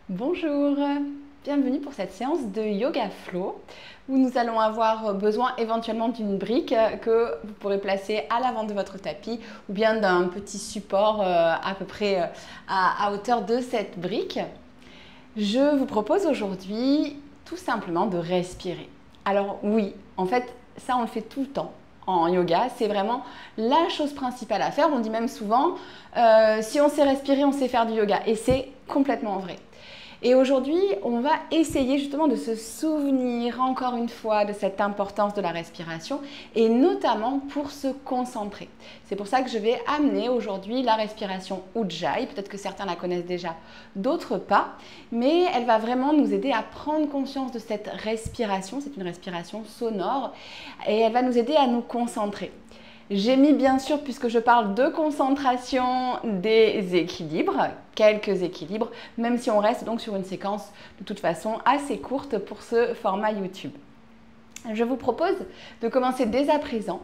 Bonjour, bienvenue pour cette séance de Yoga Flow où nous allons avoir besoin éventuellement d'une brique que vous pourrez placer à l'avant de votre tapis ou bien d'un petit support à peu près à hauteur de cette brique. Je vous propose aujourd'hui tout simplement de respirer. Alors oui, en fait, ça on le fait tout le temps en yoga, c'est vraiment la chose principale à faire. On dit même souvent, si on sait respirer, on sait faire du yoga. Et c'est complètement vrai. Et aujourd'hui, on va essayer justement de se souvenir encore une fois de cette importance de la respiration et notamment pour se concentrer. C'est pour ça que je vais amener aujourd'hui la respiration Ujjayi. Peut-être que certains la connaissent déjà, d'autres pas, mais elle va vraiment nous aider à prendre conscience de cette respiration. C'est une respiration sonore et elle va nous aider à nous concentrer. J'ai mis bien sûr, puisque je parle de concentration, des équilibres, quelques équilibres, même si on reste donc sur une séquence de toute façon assez courte pour ce format YouTube. Je vous propose de commencer dès à présent,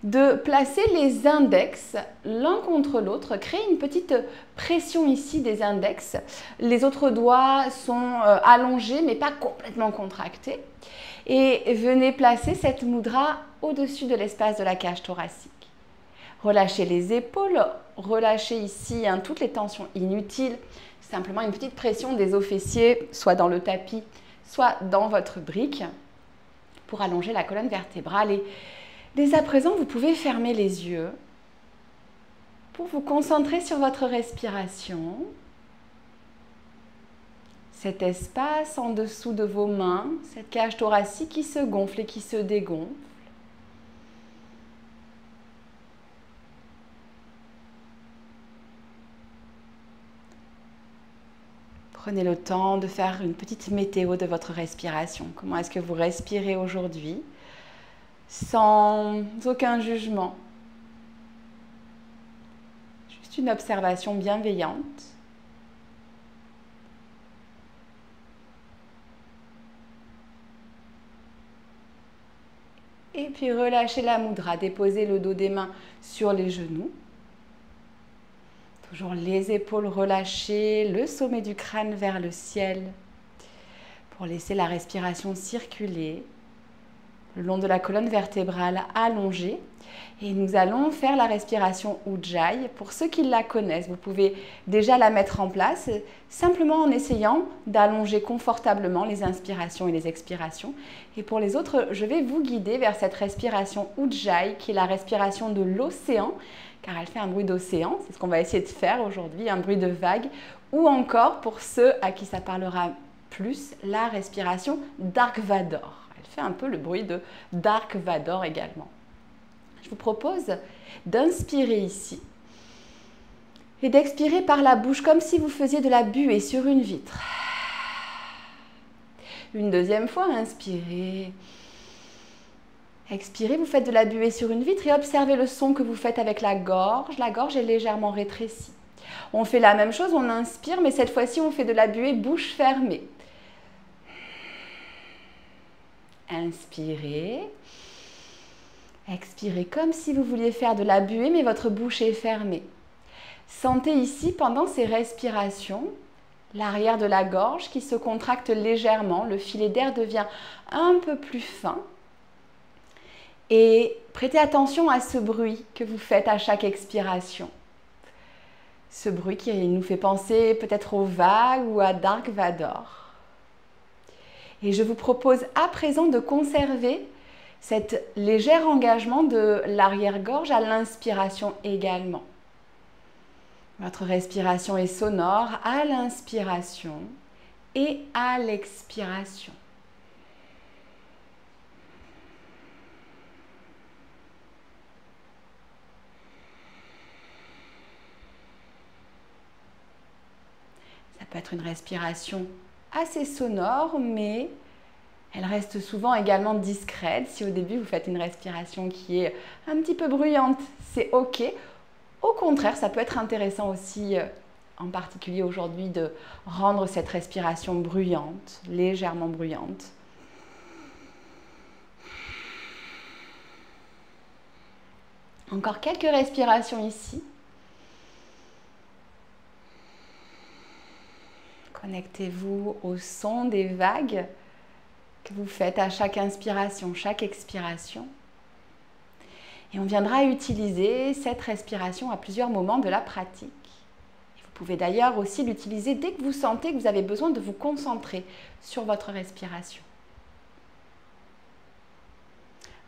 de placer les index l'un contre l'autre, créer une petite pression ici des index. Les autres doigts sont allongés mais pas complètement contractés. Et venez placer cette mudra au-dessus de l'espace de la cage thoracique. Relâchez les épaules, relâchez ici toutes les tensions inutiles, simplement une petite pression des os fessiers, soit dans le tapis, soit dans votre brique, pour allonger la colonne vertébrale. Et dès à présent, vous pouvez fermer les yeux pour vous concentrer sur votre respiration. Cet espace en dessous de vos mains, cette cage thoracique qui se gonfle et qui se dégonfle. Prenez le temps de faire une petite météo de votre respiration. Comment est-ce que vous respirez aujourd'hui? Sans aucun jugement. Juste une observation bienveillante. Et puis relâchez la mudra, déposez le dos des mains sur les genoux. Toujours les épaules relâchées, le sommet du crâne vers le ciel pour laisser la respiration circuler le long de la colonne vertébrale allongée. Et nous allons faire la respiration Ujjayi. Pour ceux qui la connaissent, vous pouvez déjà la mettre en place simplement en essayant d'allonger confortablement les inspirations et les expirations. Et pour les autres, je vais vous guider vers cette respiration Ujjayi qui est la respiration de l'océan, car elle fait un bruit d'océan. C'est ce qu'on va essayer de faire aujourd'hui, un bruit de vague. Ou encore, pour ceux à qui ça parlera plus, la respiration Dark Vador. Elle fait un peu le bruit de Dark Vador également. Je vous propose d'inspirer ici et d'expirer par la bouche comme si vous faisiez de la buée sur une vitre. Une deuxième fois, inspirez. Expirez, vous faites de la buée sur une vitre et observez le son que vous faites avec la gorge. La gorge est légèrement rétrécie. On fait la même chose, on inspire, mais cette fois-ci, on fait de la buée bouche fermée. Inspirez. Expirez comme si vous vouliez faire de la buée, mais votre bouche est fermée. Sentez ici, pendant ces respirations, l'arrière de la gorge qui se contracte légèrement. Le filet d'air devient un peu plus fin. Et prêtez attention à ce bruit que vous faites à chaque expiration. Ce bruit qui nous fait penser peut-être aux vagues ou à Dark Vador. Et je vous propose à présent de conserver cet léger engagement de l'arrière-gorge à l'inspiration également. Votre respiration est sonore à l'inspiration et à l'expiration. Ça peut être une respiration assez sonore, mais elle reste souvent également discrète. Si au début vous faites une respiration qui est un petit peu bruyante, c'est ok. Au contraire, ça peut être intéressant aussi, en particulier aujourd'hui, de rendre cette respiration bruyante, légèrement bruyante. Encore quelques respirations ici. Connectez-vous au son des vagues que vous faites à chaque inspiration, chaque expiration. Et on viendra utiliser cette respiration à plusieurs moments de la pratique. Et vous pouvez d'ailleurs aussi l'utiliser dès que vous sentez que vous avez besoin de vous concentrer sur votre respiration.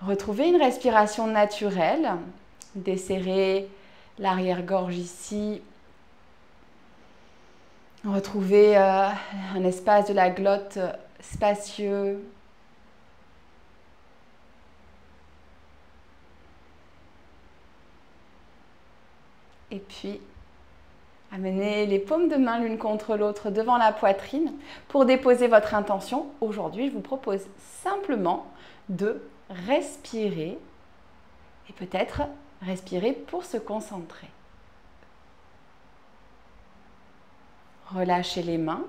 Retrouvez une respiration naturelle. Desserrez l'arrière-gorge ici. Retrouvez un espace de la glotte spacieux. Et puis, amenez les paumes de main l'une contre l'autre devant la poitrine pour déposer votre intention. Aujourd'hui, je vous propose simplement de respirer et peut-être respirer pour se concentrer. Relâchez les mains,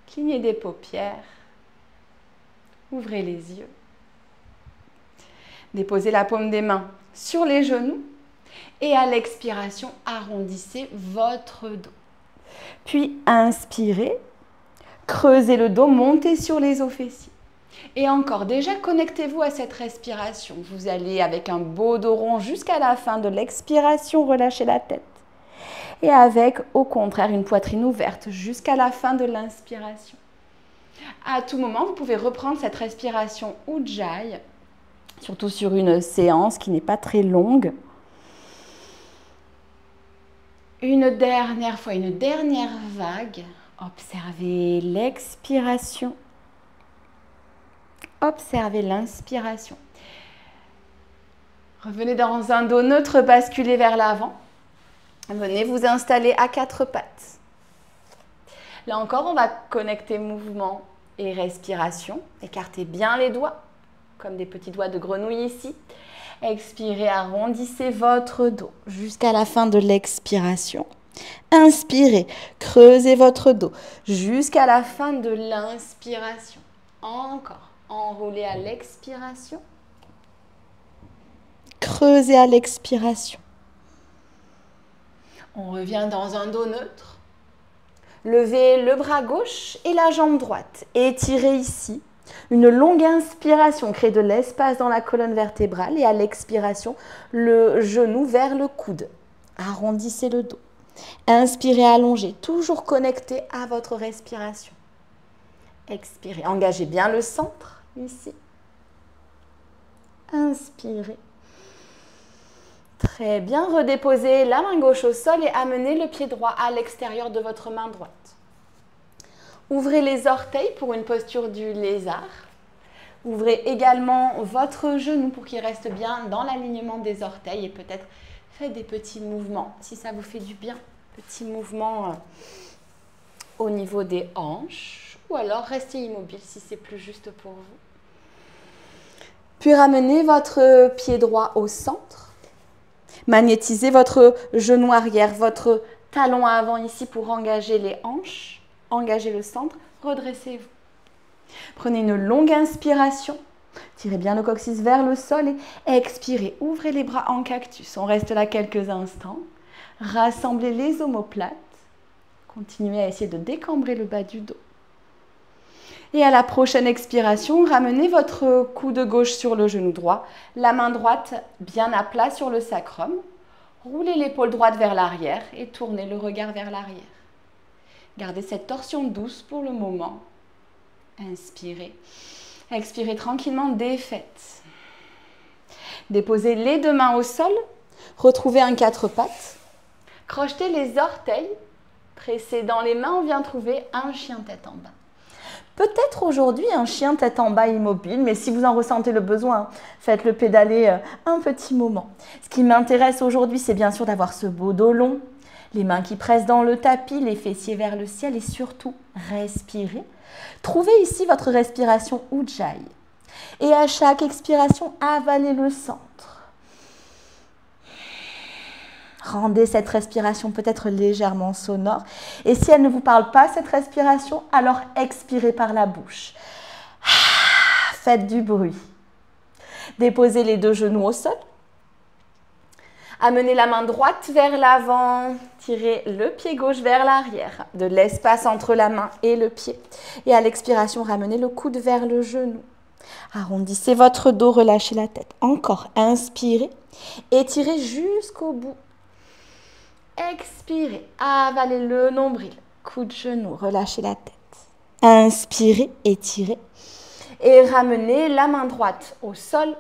clignez des paupières, ouvrez les yeux. Déposez la paume des mains sur les genoux et à l'expiration, arrondissez votre dos. Puis inspirez, creusez le dos, montez sur les os fessiers. Et encore, déjà connectez-vous à cette respiration. Vous allez avec un beau dos rond jusqu'à la fin de l'expiration, relâchez la tête. Et avec, au contraire, une poitrine ouverte jusqu'à la fin de l'inspiration. À tout moment, vous pouvez reprendre cette respiration Ujjayi, surtout sur une séance qui n'est pas très longue. Une dernière fois, une dernière vague. Observez l'expiration. Observez l'inspiration. Revenez dans un dos neutre, basculez vers l'avant. Venez vous installer à quatre pattes. Là encore, on va connecter mouvement et respiration. Écartez bien les doigts, comme des petits doigts de grenouille ici. Expirez, arrondissez votre dos jusqu'à la fin de l'expiration. Inspirez, creusez votre dos jusqu'à la fin de l'inspiration. Encore, enroulez à l'expiration. Creusez à l'expiration. On revient dans un dos neutre. Levez le bras gauche et la jambe droite. Étirez ici. Une longue inspiration crée de l'espace dans la colonne vertébrale et à l'expiration, le genou vers le coude. Arrondissez le dos. Inspirez, allongez, toujours connecté à votre respiration. Expirez, engagez bien le centre ici. Inspirez. Très bien, redéposez la main gauche au sol et amenez le pied droit à l'extérieur de votre main droite. Ouvrez les orteils pour une posture du lézard. Ouvrez également votre genou pour qu'il reste bien dans l'alignement des orteils et peut-être faites des petits mouvements si ça vous fait du bien. Petits mouvements au niveau des hanches ou alors restez immobile si c'est plus juste pour vous. Puis ramenez votre pied droit au centre. Magnétisez votre genou arrière, votre talon avant ici pour engager les hanches. Engagez le centre, redressez-vous. Prenez une longue inspiration. Tirez bien le coccyx vers le sol et expirez. Ouvrez les bras en cactus. On reste là quelques instants. Rassemblez les omoplates. Continuez à essayer de décambrer le bas du dos. Et à la prochaine expiration, ramenez votre coude gauche sur le genou droit, la main droite bien à plat sur le sacrum. Roulez l'épaule droite vers l'arrière et tournez le regard vers l'arrière. Gardez cette torsion douce pour le moment. Inspirez. Expirez tranquillement, défaites. Déposez les deux mains au sol. Retrouvez un quatre pattes. Crochetez les orteils. Pressez dans les mains, on vient trouver un chien tête en bas. Peut-être aujourd'hui un chien tête en bas immobile, mais si vous en ressentez le besoin, faites-le pédaler un petit moment. Ce qui m'intéresse aujourd'hui, c'est bien sûr d'avoir ce beau dos long, les mains qui pressent dans le tapis, les fessiers vers le ciel et surtout, respirez. Trouvez ici votre respiration Ujjayi. Et à chaque expiration, avalez le centre. Rendez cette respiration peut-être légèrement sonore. Et si elle ne vous parle pas, cette respiration, alors expirez par la bouche. Faites du bruit. Déposez les deux genoux au sol. Amenez la main droite vers l'avant, tirez le pied gauche vers l'arrière, de l'espace entre la main et le pied. Et à l'expiration, ramenez le coude vers le genou. Arrondissez votre dos, relâchez la tête. Encore, inspirez, étirez jusqu'au bout. Expirez, avalez le nombril, coude genou, relâchez la tête. Inspirez, étirez et ramenez la main droite au sol.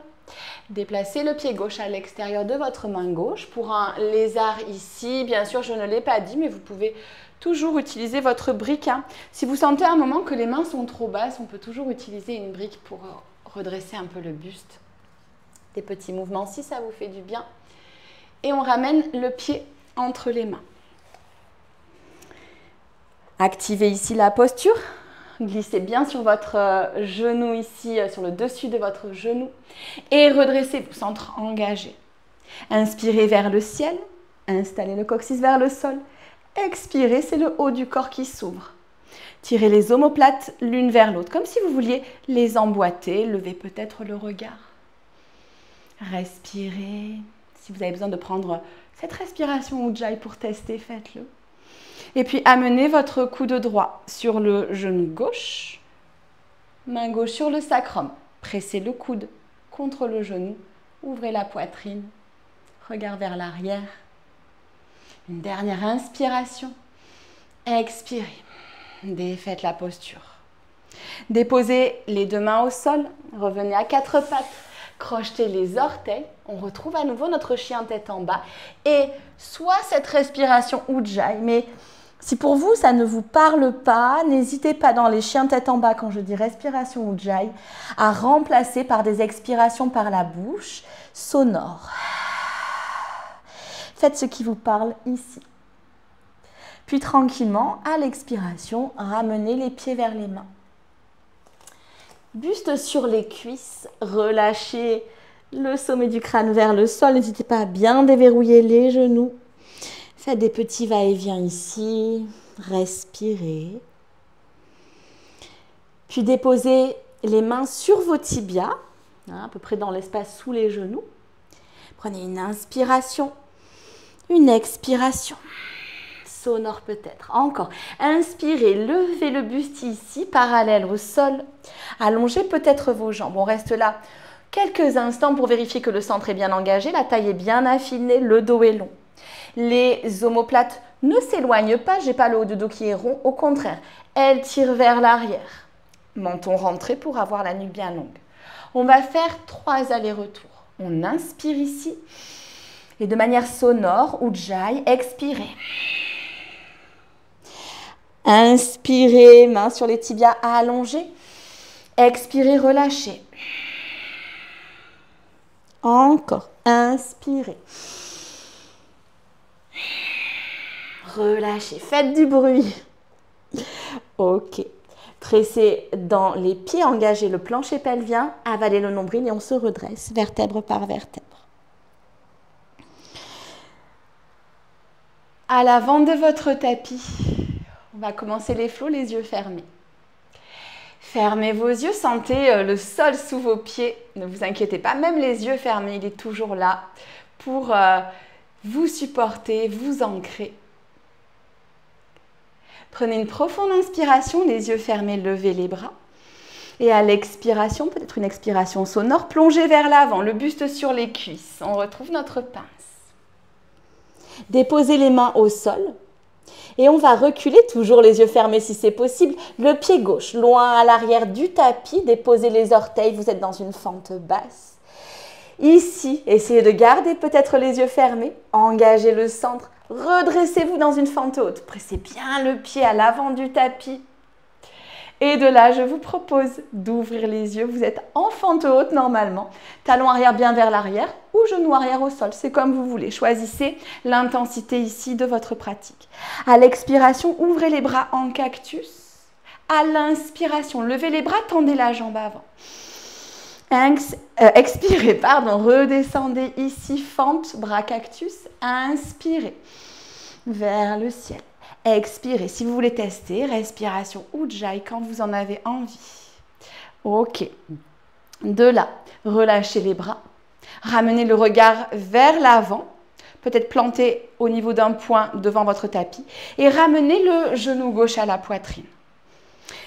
Déplacez le pied gauche à l'extérieur de votre main gauche. Pour un lézard ici, bien sûr, je ne l'ai pas dit, mais vous pouvez toujours utiliser votre brique. Si vous sentez à un moment que les mains sont trop basses, on peut toujours utiliser une brique pour redresser un peu le buste. Des petits mouvements si ça vous fait du bien. Et on ramène le pied entre les mains. Activez ici la posture. Glissez bien sur votre genou ici, sur le dessus de votre genou. Et redressez-vous, centre engagé. Inspirez vers le ciel. Installez le coccyx vers le sol. Expirez, c'est le haut du corps qui s'ouvre. Tirez les omoplates l'une vers l'autre, comme si vous vouliez les emboîter. Levez peut-être le regard. Respirez. Si vous avez besoin de prendre cette respiration Ujjayi pour tester, faites-le. Et puis, amenez votre coude droit sur le genou gauche. Main gauche sur le sacrum. Pressez le coude contre le genou. Ouvrez la poitrine. Regard vers l'arrière. Une dernière inspiration. Expirez. Défaites la posture. Déposez les deux mains au sol. Revenez à quatre pattes. Crochetez les orteils. On retrouve à nouveau notre chien tête en bas. Et soit cette respiration Ujjayi, mais si pour vous, ça ne vous parle pas, n'hésitez pas dans les chiens tête en bas, quand je dis respiration Ujjayi, à remplacer par des expirations par la bouche sonores. Faites ce qui vous parle ici. Puis tranquillement, à l'expiration, ramenez les pieds vers les mains. Buste sur les cuisses, relâchez le sommet du crâne vers le sol. N'hésitez pas à bien déverrouiller les genoux. Faites des petits va-et-vient ici. Respirez. Puis déposez les mains sur vos tibias, à peu près dans l'espace sous les genoux. Prenez une inspiration, une expiration. Sonore peut-être. Encore. Inspirez, levez le buste ici, parallèle au sol. Allongez peut-être vos jambes. On reste là quelques instants pour vérifier que le centre est bien engagé, la taille est bien affinée, le dos est long. Les omoplates ne s'éloignent pas, je n'ai pas le haut de dos qui est rond, au contraire, elles tirent vers l'arrière. Menton rentré pour avoir la nuque bien longue. On va faire 3 allers-retours. On inspire ici et de manière sonore, Ujjayi, expirez. Inspirez, main sur les tibias allongés. Expirez, relâchez. Encore, inspirez. Relâchez, faites du bruit. Ok. Pressez dans les pieds, engagez le plancher pelvien, avalez le nombril et on se redresse, vertèbre par vertèbre. À l'avant de votre tapis, on va commencer les flots, les yeux fermés. Fermez vos yeux, sentez le sol sous vos pieds. Ne vous inquiétez pas, même les yeux fermés, il est toujours là pour vous supporter, vous ancrer. Prenez une profonde inspiration, les yeux fermés, levez les bras. Et à l'expiration, peut-être une expiration sonore, plongez vers l'avant, le buste sur les cuisses. On retrouve notre pince. Déposez les mains au sol. Et on va reculer, toujours les yeux fermés si c'est possible, le pied gauche, loin à l'arrière du tapis, déposez les orteils, vous êtes dans une fente basse. Ici, essayez de garder peut-être les yeux fermés, engagez le centre, redressez-vous dans une fente haute, pressez bien le pied à l'avant du tapis. Et de là, je vous propose d'ouvrir les yeux. Vous êtes en fente haute normalement. Talon arrière bien vers l'arrière ou genou arrière au sol. C'est comme vous voulez. Choisissez l'intensité ici de votre pratique. À l'expiration, ouvrez les bras en cactus. À l'inspiration, levez les bras, tendez la jambe avant. Expirez, redescendez ici, fente, bras cactus. Inspirez vers le ciel. Expirez. Si vous voulez tester, respiration Ujjayi quand vous en avez envie. Ok. De là, relâchez les bras. Ramenez le regard vers l'avant. peut-être planté au niveau d'un point devant votre tapis. Et ramenez le genou gauche à la poitrine.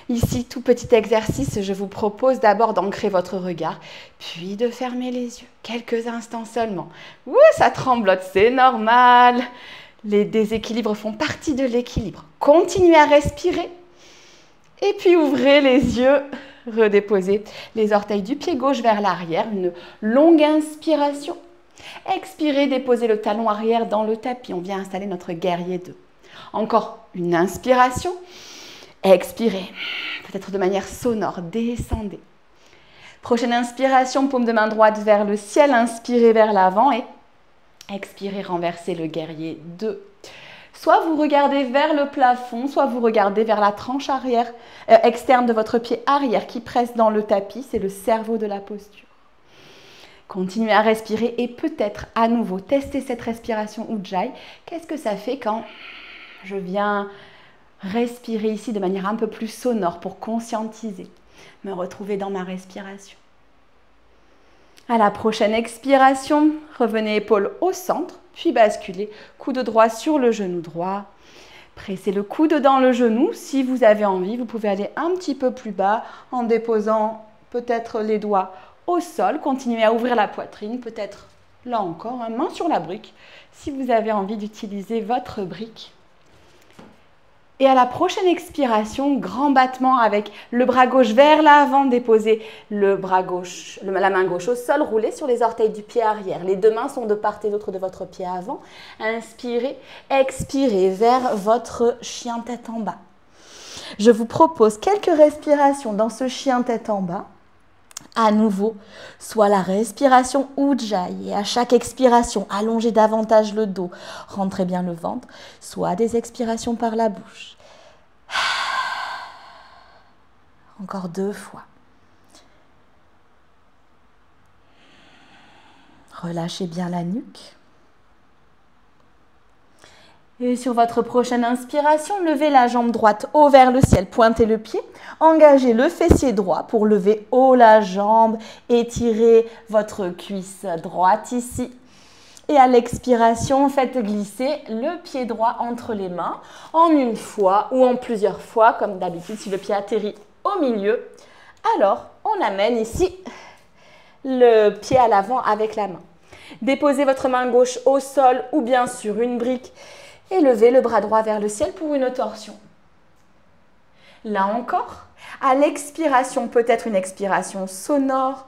Ici, tout petit exercice, je vous propose d'abord d'ancrer votre regard, puis de fermer les yeux, quelques instants seulement. Ouh, ça tremblote, c'est normal. Les déséquilibres font partie de l'équilibre. Continuez à respirer. Et puis ouvrez les yeux, redéposez les orteils du pied gauche vers l'arrière, une longue inspiration. Expirez, déposez le talon arrière dans le tapis. On vient installer notre guerrier 2. Encore une inspiration. Expirez, peut-être de manière sonore, descendez. Prochaine inspiration, paume de main droite vers le ciel, inspirez vers l'avant et expirez, renversez le guerrier 2. Soit vous regardez vers le plafond, soit vous regardez vers la tranche arrière, externe de votre pied arrière qui presse dans le tapis, c'est le cerveau de la posture. Continuez à respirer et peut-être à nouveau tester cette respiration Ujjayi. Qu'est-ce que ça fait quand je viens respirer ici de manière un peu plus sonore pour conscientiser, me retrouver dans ma respiration. À la prochaine expiration, revenez épaules au centre, puis basculez, coude droit sur le genou droit. Pressez le coude dans le genou. Si vous avez envie, vous pouvez aller un petit peu plus bas en déposant peut-être les doigts au sol. Continuez à ouvrir la poitrine, peut-être là encore, main sur la brique, si vous avez envie d'utiliser votre brique. Et à la prochaine expiration, grand battement avec le bras gauche vers l'avant, déposez la main gauche au sol, roulez sur les orteils du pied arrière. Les deux mains sont de part et d'autre de votre pied avant. Inspirez, expirez vers votre chien tête en bas. Je vous propose quelques respirations dans ce chien tête en bas. À nouveau, soit la respiration Ujjayi et à chaque expiration, allongez davantage le dos, rentrez bien le ventre, soit des expirations par la bouche. Encore 2 fois. Relâchez bien la nuque. Et sur votre prochaine inspiration, levez la jambe droite haut vers le ciel, pointez le pied, engagez le fessier droit pour lever haut la jambe, étirez votre cuisse droite ici. Et à l'expiration, faites glisser le pied droit entre les mains en une fois ou en plusieurs fois, comme d'habitude si le pied atterrit au milieu. Alors, on amène ici le pied à l'avant avec la main. Déposez votre main gauche au sol ou bien sur une brique. Et levez le bras droit vers le ciel pour une torsion. Là encore, à l'expiration, peut-être une expiration sonore.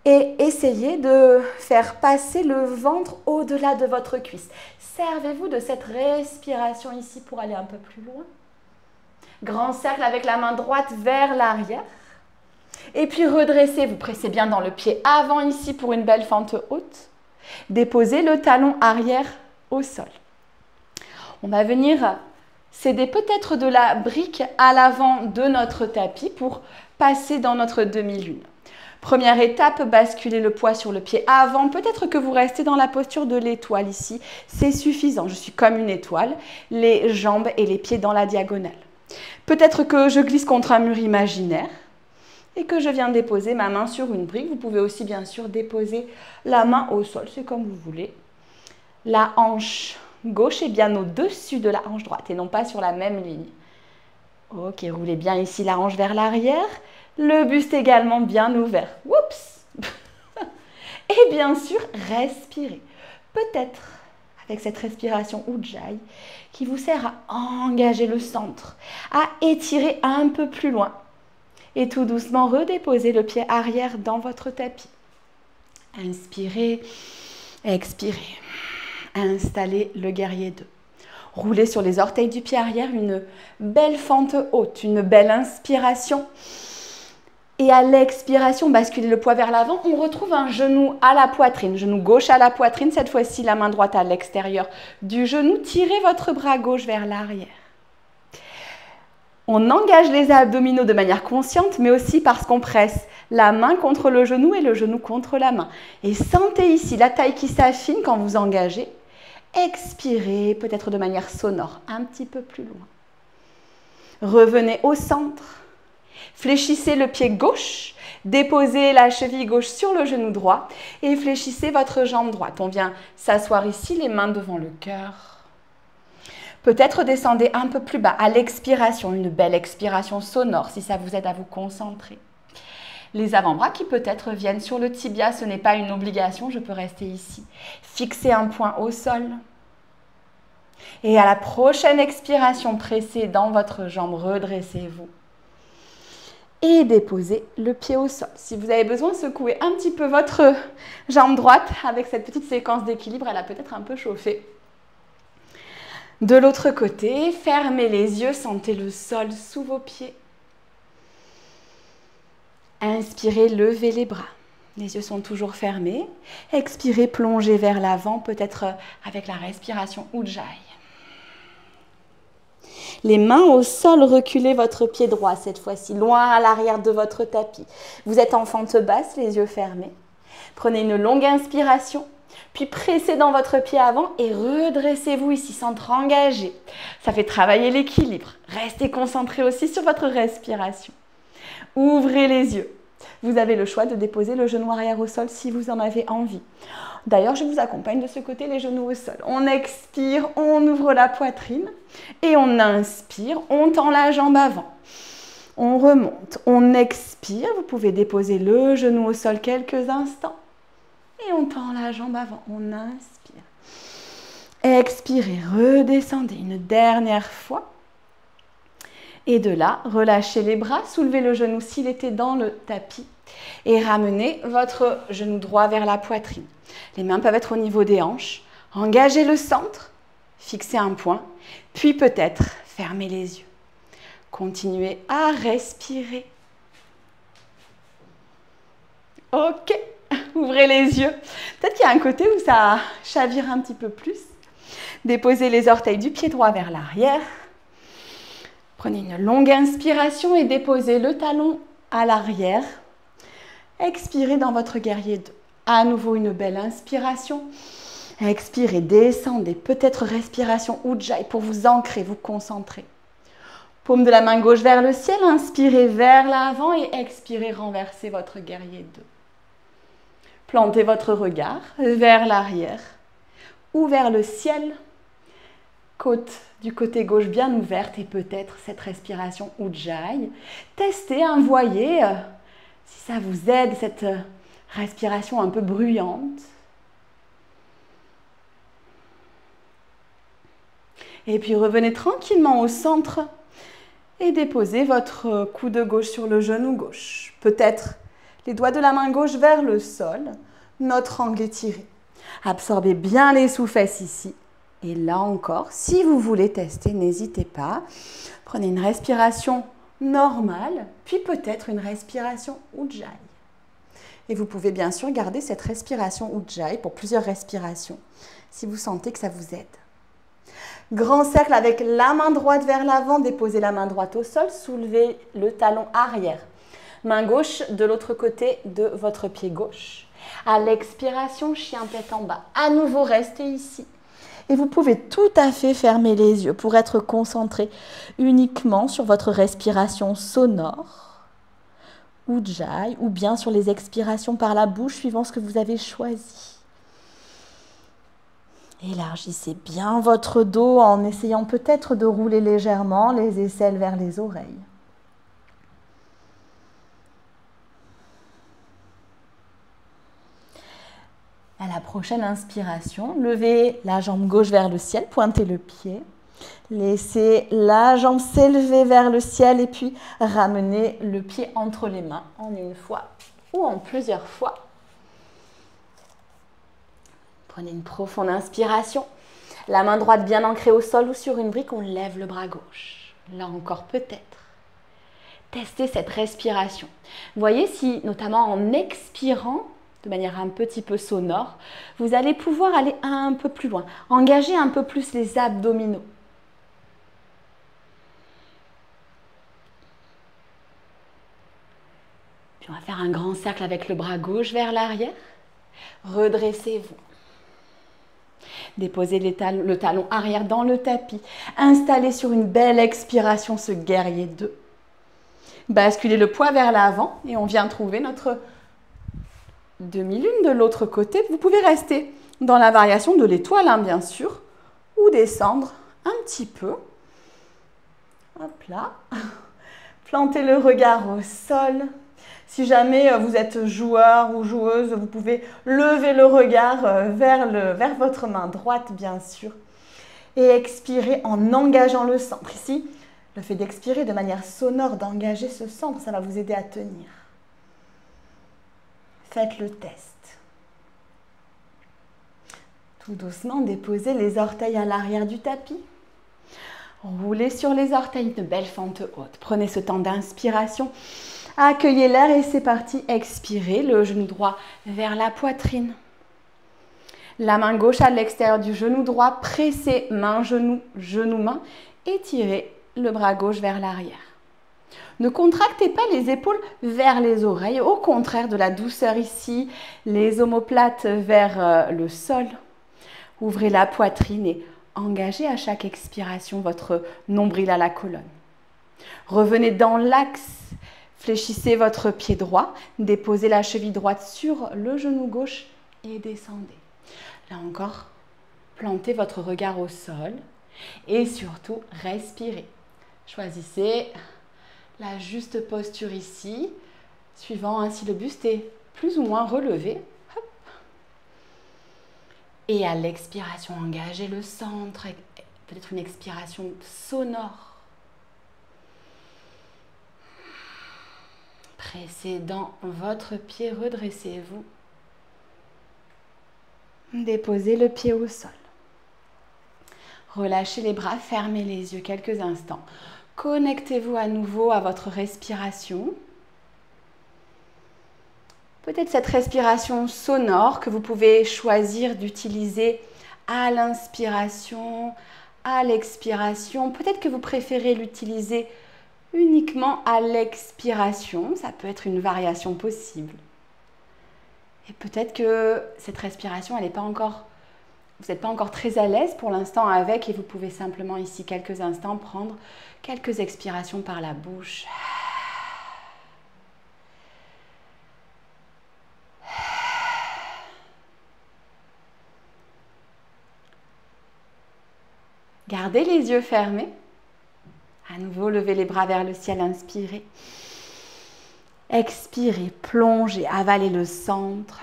Et essayez de faire passer le ventre au-delà de votre cuisse. Servez-vous de cette respiration ici pour aller un peu plus loin. Grand cercle avec la main droite vers l'arrière. Et puis redressez, vous pressez bien dans le pied avant ici pour une belle fente haute. Déposez le talon arrière au sol. On va venir céder peut-être de la brique à l'avant de notre tapis pour passer dans notre demi-lune. Première étape, basculez le poids sur le pied avant. Peut-être que vous restez dans la posture de l'étoile ici. C'est suffisant. Je suis comme une étoile, les jambes et les pieds dans la diagonale. Peut-être que je glisse contre un mur imaginaire et que je viens déposer ma main sur une brique. Vous pouvez aussi bien sûr déposer la main au sol, c'est comme vous voulez. La hanche gauche est bien au-dessus de la hanche droite et non pas sur la même ligne. Ok, roulez bien ici la hanche vers l'arrière. Le buste également bien ouvert. Oups. Et bien sûr, respirez. Peut-être avec cette respiration Ujjayi qui vous sert à engager le centre, à étirer un peu plus loin. Et tout doucement, redéposez le pied arrière dans votre tapis. Inspirez, expirez. Installez le guerrier 2. Roulez sur les orteils du pied arrière, une belle fente haute, une belle inspiration. Et à l'expiration, basculez le poids vers l'avant. On retrouve un genou à la poitrine, genou gauche à la poitrine. Cette fois-ci, la main droite à l'extérieur du genou. Tirez votre bras gauche vers l'arrière. On engage les abdominaux de manière consciente, mais aussi parce qu'on presse la main contre le genou et le genou contre la main. Et sentez ici la taille qui s'affine quand vous engagez. Expirez, peut-être de manière sonore, un petit peu plus loin. Revenez au centre. Fléchissez le pied gauche, déposez la cheville gauche sur le genou droit et fléchissez votre jambe droite. On vient s'asseoir ici, les mains devant le cœur. Peut-être descendez un peu plus bas à l'expiration, une belle expiration sonore si ça vous aide à vous concentrer. Les avant-bras qui peut-être viennent sur le tibia, ce n'est pas une obligation, je peux rester ici. Fixez un point au sol. Et à la prochaine expiration, pressez dans votre jambe, redressez-vous. Et déposez le pied au sol. Si vous avez besoin, secouez un petit peu votre jambe droite avec cette petite séquence d'équilibre, elle a peut-être un peu chauffé. De l'autre côté, fermez les yeux, sentez le sol sous vos pieds. Inspirez, levez les bras. Les yeux sont toujours fermés. Expirez, plongez vers l'avant, peut-être avec la respiration Ujjayi. Les mains au sol, reculez votre pied droit cette fois-ci, loin à l'arrière de votre tapis. Vous êtes en fente basse, les yeux fermés. Prenez une longue inspiration, puis pressez dans votre pied avant et redressez-vous ici, centre engagé. Ça fait travailler l'équilibre. Restez concentré aussi sur votre respiration. Ouvrez les yeux. Vous avez le choix de déposer le genou arrière au sol si vous en avez envie. D'ailleurs, je vous accompagne de ce côté, les genoux au sol. On expire, on ouvre la poitrine et on inspire, on tend la jambe avant. On remonte, on expire, vous pouvez déposer le genou au sol quelques instants et on tend la jambe avant, on inspire. Expirez, redescendez une dernière fois. Et de là, relâchez les bras, soulevez le genou s'il était dans le tapis et ramenez votre genou droit vers la poitrine. Les mains peuvent être au niveau des hanches. Engagez le centre, fixez un point, puis peut-être fermez les yeux. Continuez à respirer. Ok, ouvrez les yeux. Peut-être qu'il y a un côté où ça chavire un petit peu plus. Déposez les orteils du pied droit vers l'arrière. Prenez une longue inspiration et déposez le talon à l'arrière. Expirez dans votre guerrier 2. À nouveau une belle inspiration. Expirez, descendez. Peut-être respiration Ujjayi pour vous ancrer, vous concentrer. Paume de la main gauche vers le ciel. Inspirez vers l'avant et expirez, renversez votre guerrier 2. Plantez votre regard vers l'arrière ou vers le ciel. Côte du côté gauche bien ouverte et peut-être cette respiration Ujjayi. Testez, voyez si ça vous aide, cette respiration un peu bruyante. Et puis revenez tranquillement au centre et déposez votre coude gauche sur le genou gauche. Peut-être les doigts de la main gauche vers le sol, notre angle étiré. Absorbez bien les sous-fesses ici. Et là encore, si vous voulez tester, n'hésitez pas. Prenez une respiration normale, puis peut-être une respiration Ujjayi. Et vous pouvez bien sûr garder cette respiration Ujjayi pour plusieurs respirations, si vous sentez que ça vous aide. Grand cercle avec la main droite vers l'avant, déposez la main droite au sol, soulevez le talon arrière. Main gauche de l'autre côté de votre pied gauche. À l'expiration, chien tête en bas. À nouveau, restez ici. Et vous pouvez tout à fait fermer les yeux pour être concentré uniquement sur votre respiration sonore, Ujjayi, ou bien sur les expirations par la bouche suivant ce que vous avez choisi. Élargissez bien votre dos en essayant peut-être de rouler légèrement les aisselles vers les oreilles. À la prochaine inspiration, levez la jambe gauche vers le ciel, pointez le pied. Laissez la jambe s'élever vers le ciel et puis ramenez le pied entre les mains en une fois ou en plusieurs fois. Prenez une profonde inspiration. La main droite bien ancrée au sol ou sur une brique, on lève le bras gauche. Là encore peut-être. Testez cette respiration. Voyez si, notamment en expirant, de manière un petit peu sonore, vous allez pouvoir aller un peu plus loin. Engagez un peu plus les abdominaux. Puis on va faire un grand cercle avec le bras gauche vers l'arrière. Redressez-vous. Déposez le talon arrière dans le tapis. Installez sur une belle expiration ce guerrier 2. Basculez le poids vers l'avant et on vient trouver notre demi-lune de l'autre côté. Vous pouvez rester dans la variation de l'étoile, hein, bien sûr, ou descendre un petit peu. Hop là. Plantez le regard au sol. Si jamais vous êtes joueur ou joueuse, vous pouvez lever le regard vers votre main droite, bien sûr. Et expirer en engageant le centre. Ici, le fait d'expirer de manière sonore, d'engager ce centre, ça va vous aider à tenir. Faites le test. Tout doucement, déposez les orteils à l'arrière du tapis. Roulez sur les orteils, une belle fente haute. Prenez ce temps d'inspiration. Accueillez l'air et c'est parti. Expirez, le genou droit vers la poitrine. La main gauche à l'extérieur du genou droit. Pressez main-genou, genou-main. Étirez le bras gauche vers l'arrière. Ne contractez pas les épaules vers les oreilles. Au contraire, de la douceur ici. Les omoplates vers le sol. Ouvrez la poitrine et engagez à chaque expiration votre nombril à la colonne. Revenez dans l'axe. Fléchissez votre pied droit. Déposez la cheville droite sur le genou gauche et descendez. Là encore, plantez votre regard au sol et surtout respirez. Choisissez la juste posture ici, suivant ainsi le buste est plus ou moins relevé. Hop. Et à l'expiration, engagez le centre, peut-être une expiration sonore. Pressez dans votre pied, redressez-vous. Déposez le pied au sol. Relâchez les bras, fermez les yeux quelques instants. Connectez-vous à nouveau à votre respiration. Peut-être cette respiration sonore que vous pouvez choisir d'utiliser à l'inspiration, à l'expiration. Peut-être que vous préférez l'utiliser uniquement à l'expiration. Ça peut être une variation possible. Et peut-être que cette respiration, elle n'est pas encore, vous n'êtes pas encore très à l'aise pour l'instant avec et vous pouvez simplement ici quelques instants prendre quelques expirations par la bouche. Gardez les yeux fermés. À nouveau, levez les bras vers le ciel, inspirez. Expirez, plongez, avalez le centre.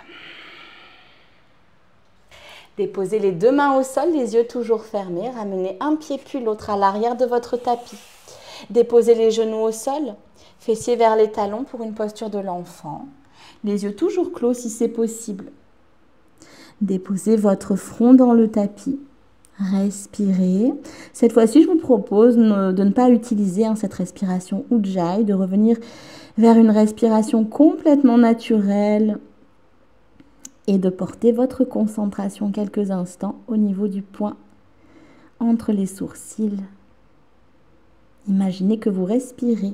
Déposez les deux mains au sol, les yeux toujours fermés. Ramenez un pied puis l'autre à l'arrière de votre tapis. Déposez les genoux au sol, fessiers vers les talons pour une posture de l'enfant. Les yeux toujours clos si c'est possible. Déposez votre front dans le tapis. Respirez. Cette fois-ci, je vous propose de ne pas utiliser cette respiration Ujjayi, de revenir vers une respiration complètement naturelle et de porter votre concentration quelques instants au niveau du point entre les sourcils. Imaginez que vous respirez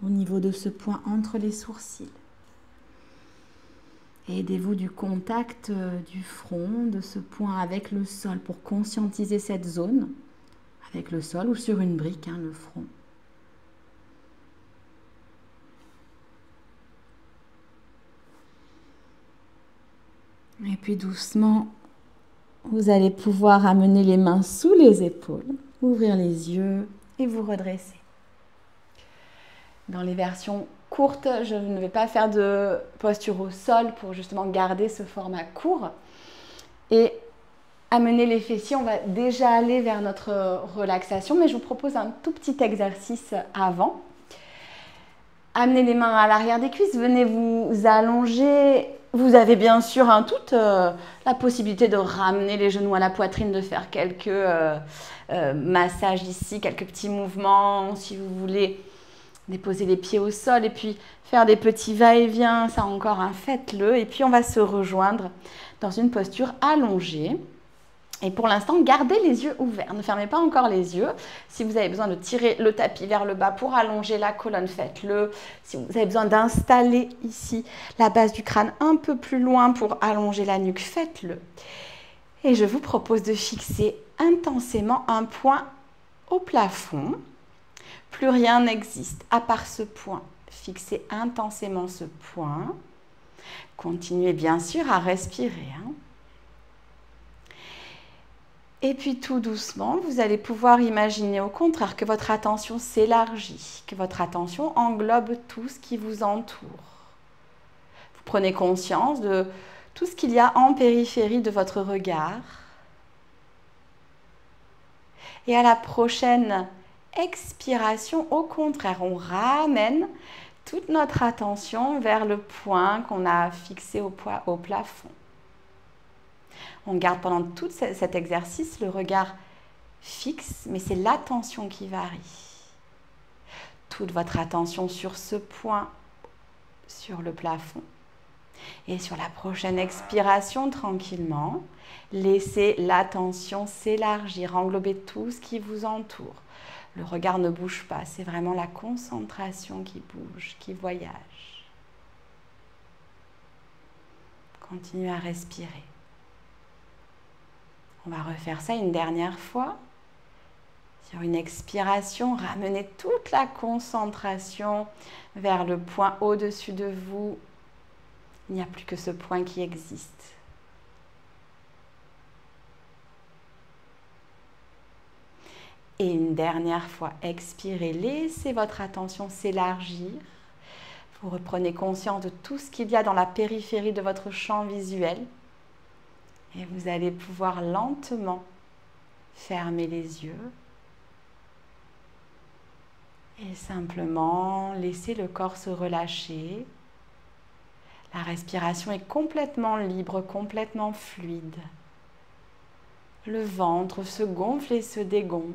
au niveau de ce point entre les sourcils. Aidez-vous du contact du front, de ce point avec le sol pour conscientiser cette zone avec le sol ou sur une brique, le front. Et puis doucement, vous allez pouvoir amener les mains sous les épaules, ouvrir les yeux et vous redresser. Dans les versions courtes, je ne vais pas faire de posture au sol pour justement garder ce format court. Et amener les fessiers, on va déjà aller vers notre relaxation, mais je vous propose un tout petit exercice avant. Amenez les mains à l'arrière des cuisses, venez vous allonger. Vous avez bien sûr toute la possibilité de ramener les genoux à la poitrine, de faire quelques massages ici, quelques petits mouvements. Si vous voulez déposer les pieds au sol et puis faire des petits va-et-vient, ça encore, faites-le. Et puis on va se rejoindre dans une posture allongée. Et pour l'instant, gardez les yeux ouverts. Ne fermez pas encore les yeux. Si vous avez besoin de tirer le tapis vers le bas pour allonger la colonne, faites-le. Si vous avez besoin d'installer ici la base du crâne un peu plus loin pour allonger la nuque, faites-le. Et je vous propose de fixer intensément un point au plafond. Plus rien n'existe à part ce point. Fixez intensément ce point. Continuez bien sûr à respirer. Et puis tout doucement, vous allez pouvoir imaginer au contraire que votre attention s'élargit, que votre attention englobe tout ce qui vous entoure. Vous prenez conscience de tout ce qu'il y a en périphérie de votre regard. Et à la prochaine expiration, au contraire, on ramène toute notre attention vers le point qu'on a fixé au plafond. On garde pendant tout cet exercice le regard fixe, mais c'est l'attention qui varie. Toute votre attention sur ce point, sur le plafond. Et sur la prochaine expiration, tranquillement, laissez l'attention s'élargir, englober tout ce qui vous entoure. Le regard ne bouge pas, c'est vraiment la concentration qui bouge, qui voyage. Continuez à respirer. On va refaire ça une dernière fois. Sur une expiration, ramenez toute la concentration vers le point au-dessus de vous. Il n'y a plus que ce point qui existe. Et une dernière fois, expirez, laissez votre attention s'élargir. Vous reprenez conscience de tout ce qu'il y a dans la périphérie de votre champ visuel. Et vous allez pouvoir lentement fermer les yeux. Et simplement laisser le corps se relâcher. La respiration est complètement libre, complètement fluide. Le ventre se gonfle et se dégonfle.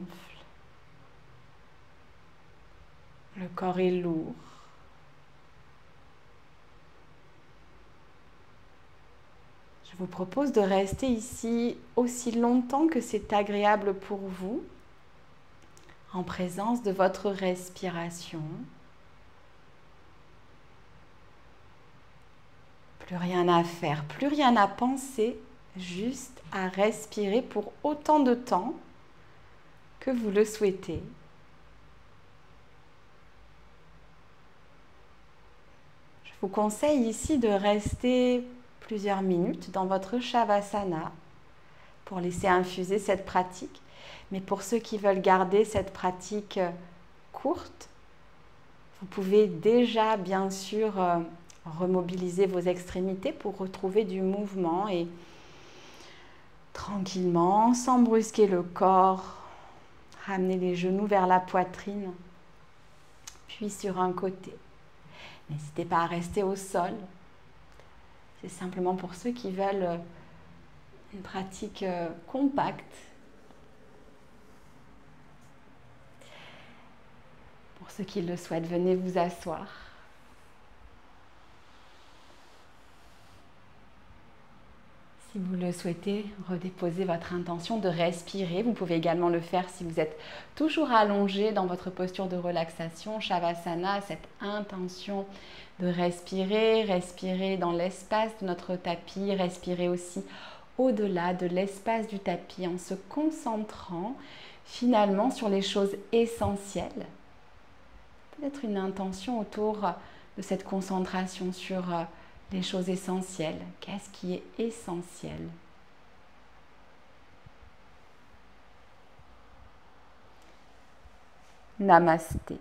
Le corps est lourd. Je vous propose de rester ici aussi longtemps que c'est agréable pour vous, en présence de votre respiration. Plus rien à faire, plus rien à penser, juste à respirer pour autant de temps que vous le souhaitez. Je vous conseille ici de rester plusieurs minutes dans votre Shavasana pour laisser infuser cette pratique. Mais pour ceux qui veulent garder cette pratique courte, vous pouvez déjà bien sûr remobiliser vos extrémités pour retrouver du mouvement et tranquillement, sans brusquer le corps, ramener les genoux vers la poitrine, puis sur un côté. N'hésitez pas à rester au sol. C'est simplement pour ceux qui veulent une pratique compacte. Pour ceux qui le souhaitent, venez vous asseoir. Si vous le souhaitez, redéposez votre intention de respirer. Vous pouvez également le faire si vous êtes toujours allongé dans votre posture de relaxation, Shavasana, cette intention de respirer, respirer dans l'espace de notre tapis, respirer aussi au-delà de l'espace du tapis en se concentrant finalement sur les choses essentielles. Peut-être une intention autour de cette concentration sur les choses essentielles. Qu'est-ce qui est essentiel? Namasté.